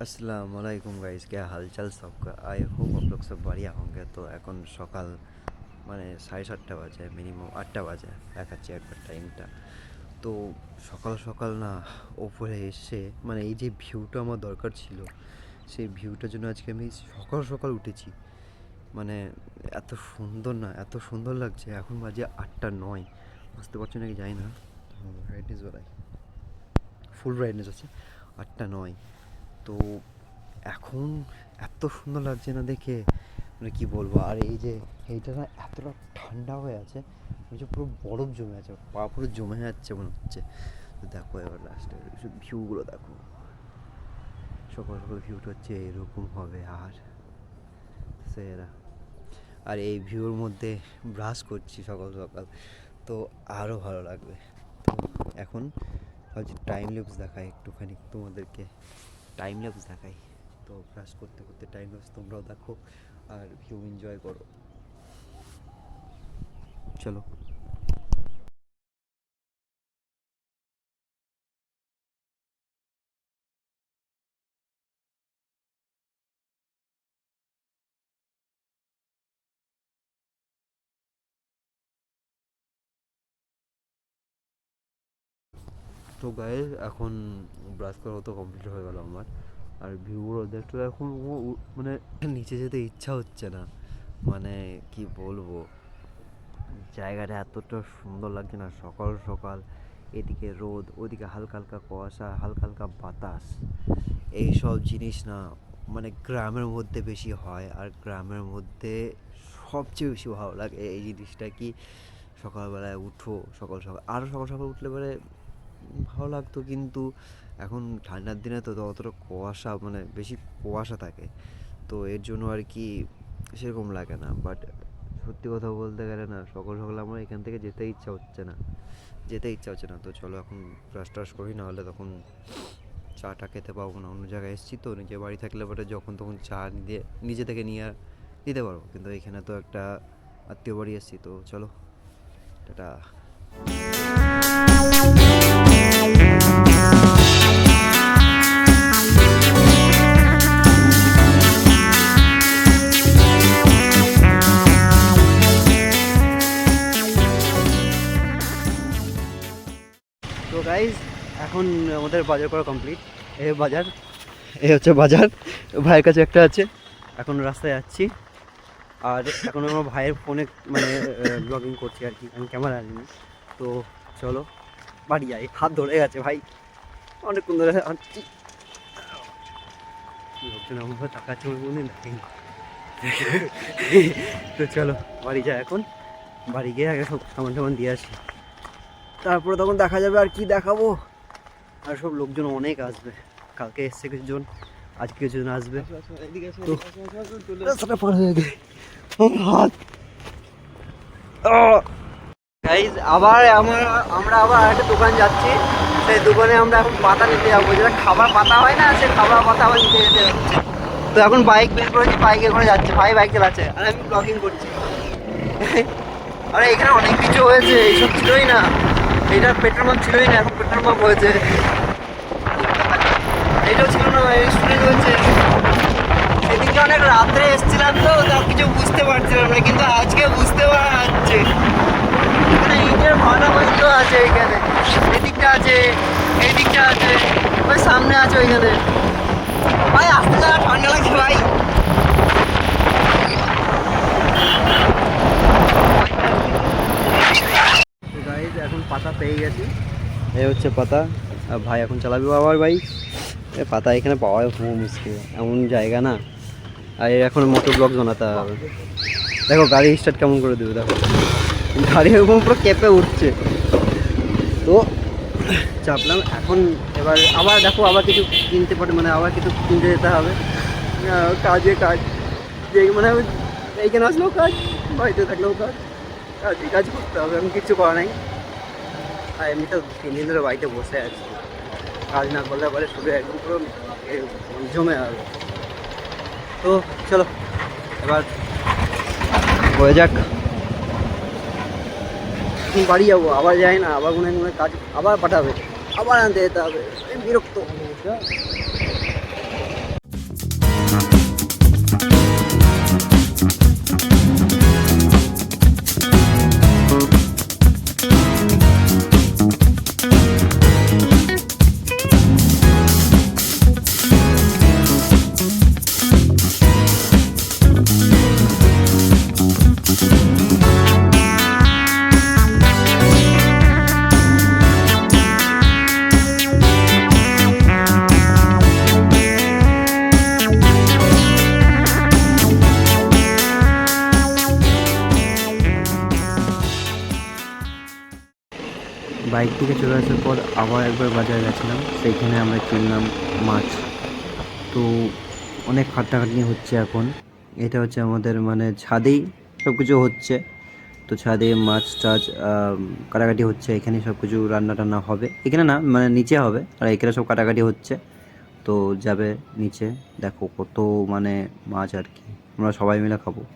अस्सलाम वालेकुम गाइस, क्या हालचाल सबका। आई होप आप लोग सब बढ़िया होंगे। तो এখন সকাল মানে 7:30 বাজে, মিনিমাম 8টা বাজে, দেখাচ্ছি একবার টাইমটা। তো সকাল সকাল না ওপরে এসে মানে এই যে ভিউটা আমার দরকার ছিল, সেই ভিউটার জন্য আজকে আমি সকাল সকাল উঠেছি। মানে এত সুন্দর না, এত সুন্দর লাগছে। এখন বাজে 8টা 9, বুঝতে পারছি নাকি জানি না। ব্রাইটনেস বাড়াই, ফুল ব্রাইটনেস আছে। 8টা 9, তো এখন এত সুন্দর লাগছে না দেখে, মানে কী বলবো। আর এই যে এইটা না এতটা ঠান্ডা হয়ে আছে, যে পুরো বরফ জমে আছে, পা পুরো জমে যাচ্ছে মনে হচ্ছে। তো দেখো এবার লাস্টের ভিউগুলো দেখো, সকাল সকাল ভিউটা হচ্ছে এরকম হবে। আর সেরা, আর এই ভিউর মধ্যে ব্রাশ করছি সকাল সকাল, তো আরও ভালো লাগবে। তো এখন ভাবছি টাইম ল্যাপস দেখাই একটুখানি তোমাদেরকে, টাইম ল্যাপস দেখাই। তো ব্রাশ করতে করতে টাইম ল্যাপস তোমরাও দেখো আর ভিউ এনজয় করো। চলো। তো গায়ে এখন ব্রাশ করা তো কমপ্লিট হয়ে গেল আমার। আর ভিউগুলো দেখতে এখন মানে নিচে যেতে ইচ্ছা হচ্ছে না। মানে কি বলবো, জায়গাটা এতটা সুন্দর লাগছে না সকাল সকাল। এদিকে রোদ, ওদিকে হালকা হালকা কুয়াশা, হালকা হালকা বাতাস। এইসব জিনিস না মানে গ্রামের মধ্যে বেশি হয়। আর গ্রামের মধ্যে সবচেয়ে বেশি ভালো লাগে এই জিনিসটা কি, সকালবেলায় উঠো, সকাল সকাল আরও সকাল সকাল উঠলে পরে ভালো লাগতো। কিন্তু এখন ঠান্ডার দিনে তো অতটা কুয়াশা, মানে বেশি কুয়াশা থাকে, তো এর জন্য আর কি সেরকম লাগে না। বাট সত্যি কথা বলতে গেলে না, সকাল সকাল আমার এখান থেকে যেতে ইচ্ছা হচ্ছে না, যেতে ইচ্ছা হচ্ছে না। তো চলো এখন ব্রাশ টাশ করি, না হলে তখন চাটা খেতে পাবো না। অন্য জায়গায় এসেছি তো, নিজের বাড়ি থাকলে পরে যখন তখন চা নিজে থেকে নিয়ে নিতে পারবো, কিন্তু এখানে তো একটা আত্মীয় বাড়ি এসেছি। তো চলো, টাটা। তো গাইজ এখন আমাদের বাজার করা কমপ্লিট। এই বাজার, এই হচ্ছে বাজার। ভাইয়ের কাছে একটা আছে, এখন রাস্তায় যাচ্ছি। আর এখন আমার ভাইয়ের ফোনে মানে ব্লগিং করছি আর কি, আমি ক্যামেরা আনিনি। তো চলো বাড়ি যাই, হাত ধরে গেছে ভাই, অনেকক্ষণ ধরে হাঁটছি। লোকজন আমার ভাবে তাকাচ্ছে, আমার মনে দেখেনি। তো চলো বাড়ি যাই এখন, বাড়ি গিয়ে আগে সব সামান টামান দিয়ে আসি, তারপরে তখন দেখা যাবে আর কি দেখাবো। আর সব লোকজন অনেক আসবে, কালকে এসছে কিছুজন, আজকে কিছুজন আসবে। তো রাস্তাটা পার হয়ে গেছে হাত। গাইজ আবার আমরা আবার একটা দোকান যাচ্ছি, সেই দোকানে আমরা এখন পাতা নিতে যাবো, যেটা খাবার পাতা হয় না, সেই খাবার পাতা আবার নিতে যেতে হচ্ছে। তো এখন বাইক বের করেছি, বাইকে করে যাচ্ছে, ভাই বাইক চালাচ্ছে আর আমি ব্লগিং করছি। আরে এখানে অনেক কিছু হয়েছে, এইসব ছিলই না, এইটার পেট্রোল পাম্প ছিলই না, এখন পেট্রোল পাম্প হয়েছে। এইটাও ছিল না, এই স্টুডেন্ট হয়েছে। সেদিকে অনেক রাত্রে এসেছিলাম তো, তার কিছু বুঝতে পারছিলাম না, কিন্তু আজকে বুঝতে পারা যাচ্ছে। এখানে ইটের ভাটা বন্ধ আছে, এখানে এদিকটা আছে, এই দিকটা আছে, ওই সামনে আছে ওইখানে। ভাই আসতে যাওয়া ঠান্ডা লাগছে ভাই। গাইজ এখন পাতা পেয়ে গেছি, এই হচ্ছে পাতা। আর ভাই এখন চালাবি আবার বাইক। পাতা এখানে পাওয়া খুব মুশকিল, এমন জায়গা না। আর এখন মোটর ব্লগ বানাতে হবে। দেখো গাড়ি স্টার্ট কেমন করে দেবে, দেখো গাড়ি এরকম পুরো কেঁপে উঠছে। তো চাপলাম এখন, এবার আবার দেখো আবার কিছু কিনতে পারে, মানে আবার কিছু কিনতে যেতে হবে। কাজে কাজ, যে মানে এইখানে আসলেও কাজ, বাড়িতে থাকলেও কাজ, কাজে কাজ করতে হবে, এখন কিচ্ছু করা নাই। আর এমনি তো 3 দিন ধরে বাড়িতে বসে আছি, কাজ না করলে পরে শুধু একদম পুরো জমে যাবে। তো চলো এবার হয়ে যাক, এখন বাড়ি যাবো, আবার যাই না, আবার মনে মনে কাজ আবার পাঠাবে, আবার আনতে যেতে হবে, বিরক্ত। বাইক থেকে চলে আসার পর আবার একবার বাজারে গেছিলাম, সেইখানে আমরা কিনলাম মাছ। তো অনেক খাটাখাটনি হচ্ছে এখন। এটা হচ্ছে আমাদের মানে ছাদেই সব কিছু হচ্ছে। তো ছাদে মাছ টাছ কাটাকাটি হচ্ছে, এখানে সব কিছু রান্না টান্না হবে, এখানে না মানে নিচে হবে, আর এখানে সব কাটাকাটি হচ্ছে। তো যাবে নিচে, দেখো কত মানে মাছ আর কি, আমরা সবাই মিলে খাবো।